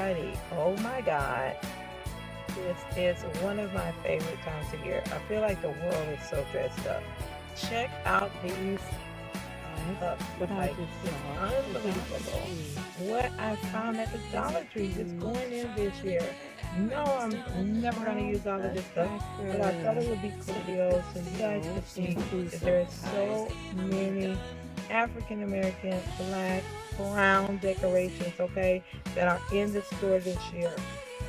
everybody. Oh my God. This is one of my favorite times of year. I feel like the world is so dressed up. Check out these cups. But I Like, just it's saw the Dollar unbelievable. Tree. What I found at the Dollar Tree just going in this year. No, I'm never going to From use all of the this stuff, but I thought it cracker, would be cool video so you guys so can see that inclusive, there are guys. so many African American, black, brown decorations, okay, that are in the store this year.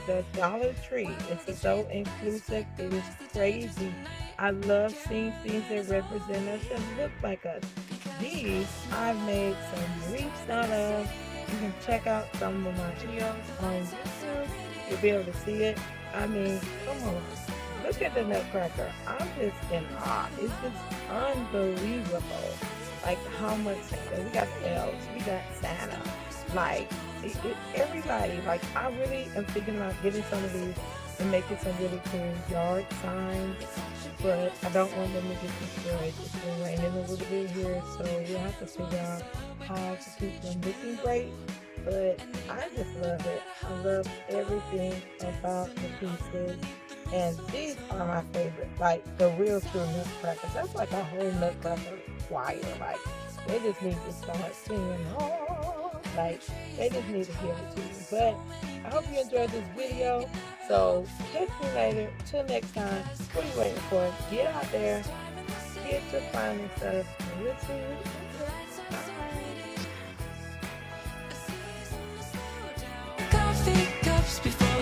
The Dollar Tree is so inclusive, it is crazy. I love seeing things that represent us and look like us. These I've made some wreaths out of. You can check out some of my videos on YouTube. You'll be able to see it. I mean, come on. Look at the Nutcracker. I'm just in awe. It's just unbelievable. Like how much we got the elves, we got Santa. Like everybody. Like I really am thinking about getting some of these and making some really cool yard signs, but I don't want them to get destroyed. It's been raining a little bit here, so we'll have to figure out how to keep them looking great. But I just love it. I love everything about the pieces. And these are my favorite, like the real true nutcrackers. That's like a whole nutcracker choir. Like they just need to start singing. Oh, like they just need to give it to you. But I hope you enjoyed this video. So catch me later. Till next time. What are you waiting for? Get out there. Get your finding stuff. And we'll see you. Bye. Coffee cups before